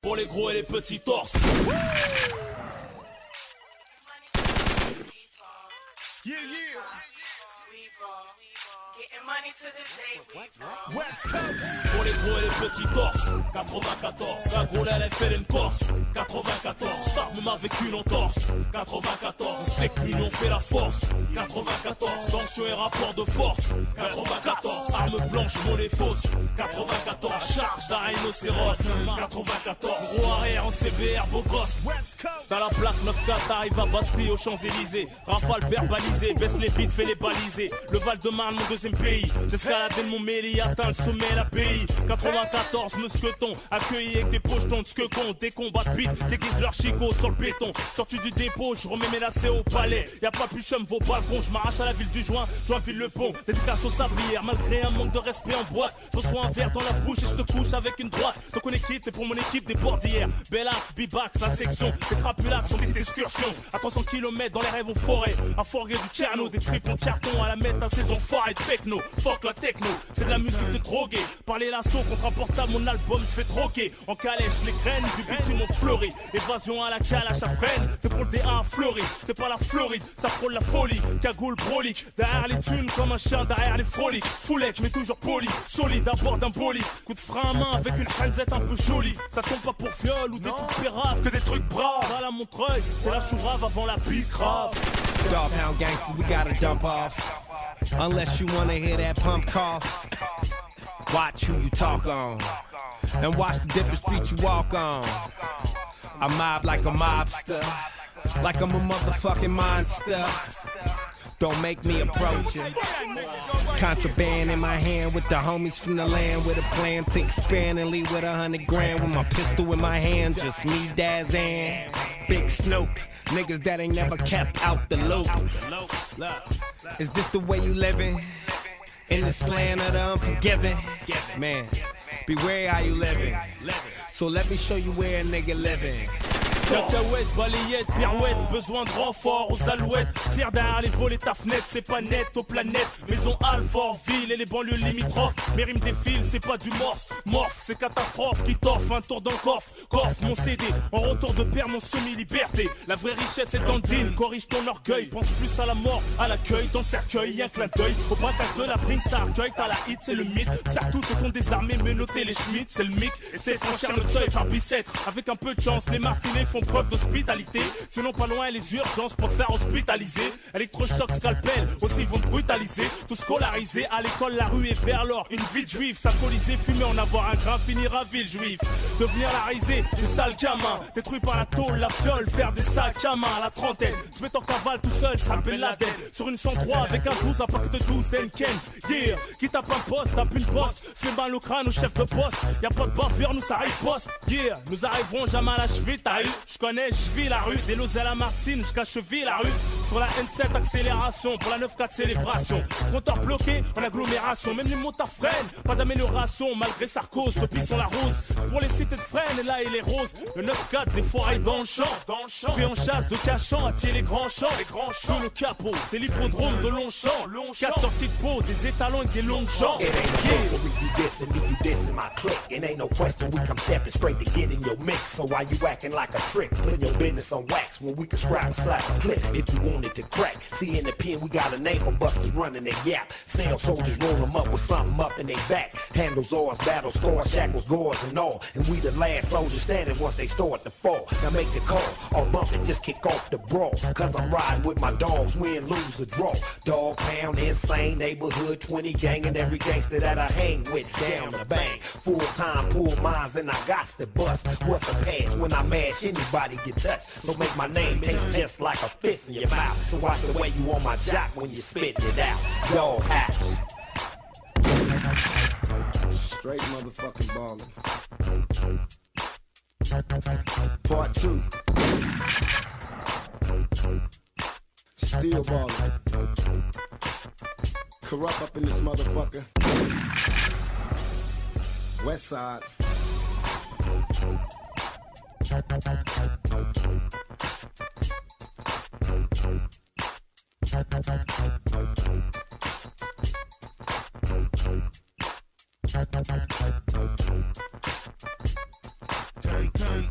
Pour les gros et les petits torses. Yeah, yeah. Getting money to the day. West Coast. Pour les gros et les petits torses. 94. Cagoule elle fait une Corse. 94. Start même avec une entorse. 94. On sait que l'union fait la force. 94. Tension et rapport de force. 94. Arme blanche, monnaie fausse. 94. Charge d'un rhinocéros. 94. Gros arrière en CBR, beau gosse. West Coast. C'est à la plaque 9-4, t'arrives à Bastille aux Champs-Élysées. Rafale verbalisée, baisse les vides, fais les baliser. Le Val-de-Marne, mon deuxième pays. J'escaladais le Mont Méli, atteint le sommet, la pays. 94, Mousqueton, accueilli avec des pochetons de skecons. Des combats de pite, déguisent leur chicot sur le béton. Sorti du dépôt, je remets mes lacets au palais. Y'a pas plus chum, vos balcons, je m'arrache à la ville du Join, Joinville le pont. Dédicace aux sablières, malgré un manque de respect en boîte. Je reçois un verre dans la bouche et je te couche avec une droite. Donc on est quitte, c'est pour mon équipe des bordières. Bellax, B-Bax, la section, des crapulax en petite excursion. À 300 km dans les rêves en forêt. À forger du Tcherno, des tripes en carton à la mettre à saison foire et de techno. Fuck la techno, c'est de la musique de drogué. Parler l'assaut contre un portable, mon album se fait troquer. En calèche, les graines du bitume ont fleuri. Évasion à la calache à freine, c'est pour le D1 à Fleury. C'est pas la Floride, ça frôle la folie. Cagoule brolique, derrière les thunes comme un chien derrière les froliques. Foulette, mais toujours poli, solide à bord d'un bolide. Coup de frein à main avec une hanzette un peu jolie. Ça tombe pas pour fiole ou des trucs péraves, que des trucs braves. À la Montreuil, c'est la chourave avant la pique grave. Doghound gangster, we gotta dump off. Unless you wanna hear that pump cough. Watch who you talk on. And watch the different streets you walk on. I mob like a mobster. Like I'm a motherfucking monster. Don't make me approach you. Contraband in my hand with the homies from the land with a plan to expand and leave with 100 grand with my pistol in my hand. Just me, Dazan, Big Snoop. Niggas that ain't never kept out the loop. Is this the way you living? In this land of the unforgiving? Man, beware how you living. So let me show you where a nigga living. Cacahuètes, balayettes, pirouettes, besoin de renfort aux alouettes. Tire derrière les volets ta fenêtre, c'est pas net aux planètes. Maison Alfort, ville et les banlieues limitrophes. Mes rimes défilent, c'est pas du morse. Morph, c'est catastrophe qui t'offre un tour dans le coffre. Coffre mon CD, en retour de père mon semi-liberté. La vraie richesse est dans le deal, corrige ton orgueil. Pense plus à la mort, à l'accueil, dans le cercueil, un clin d'œil. Au braquage de la bringue, ça accueille, t'as la hit, c'est le mythe. Sert tous ceux qu'on désarmé, menotté les schmitts, c'est le mic. Et c'est franchir notre seuil par bicêtre. Avec un peu de chance, les martinets font preuve d'hospitalité. Sinon pas loin les urgences pour te faire hospitaliser. Électrochoc, scalpel, aussi ils vont te brutaliser. Tout scolarisé, à l'école la rue est vers l'or. Une vie de juif, s'alcooliser, fumer, en avoir un grain, finir à ville juif. Devenir la risée, des sales gamins. Détruit par la tôle, la fiole, faire des sacs à main à la trentaine. Se mettre en cavale tout seul, s'appelle la dette. Sur une 103 avec un 12, un pack de 12, Denken. Yeah, qui tape un poste, tape une poste. Fait mal au crâne au chef de poste. Y'a pas de bavure, nous ça arrive poste. Yeah, nous arriverons jamais à la cheville, t'as eu. J'connais, j'vis la rue, des Lozé à la Martine, jusqu'à cheville la rue. Sur la N7 accélération, pour la 9-4 célébration. Compteur bloqué en agglomération, même les motards freinent. Pas d'amélioration malgré Sarkoz, depuis sont la rose. C'est pour les cités de freine et là il est rose. Le 9-4 des forêts dans le champ. Puis en chasse de cachant, attirer les grands champs. Sous le capot, c'est l'hippodrome de Longchamp. 4 sorties de peau, des étalons et des longues jambes. It ain't no question we you dissing me, you dissing my clique. It ain't no question we come stepping straight to get in your mix. So why you acting like a trick? Putting your business on wax when we can scrap and slap a clip if you wanted to crack. See in the pen we got a name for busters running their yap. Sale soldiers roll them up with something up in their back. Handles ours, battle scores, shackles, gores and all. And we the last soldiers standing once they start to fall. Now make the call or bump it, just kick off the brawl. Cause I'm riding with my dogs, win, lose, or draw. Dog pound, insane, neighborhood, 20 gang and every gangster that I hang with down the bang. Full time, pull mines and I got to bust. What's a pass when I mash anybody get touched? So make my name taste just like a fist in your mouth. So watch the way you on my jock when you spit it out. Dog house. Straight motherfucking ballin'. Part 2. Still ballin'. Corrupt up in this motherfucker. West side. Turn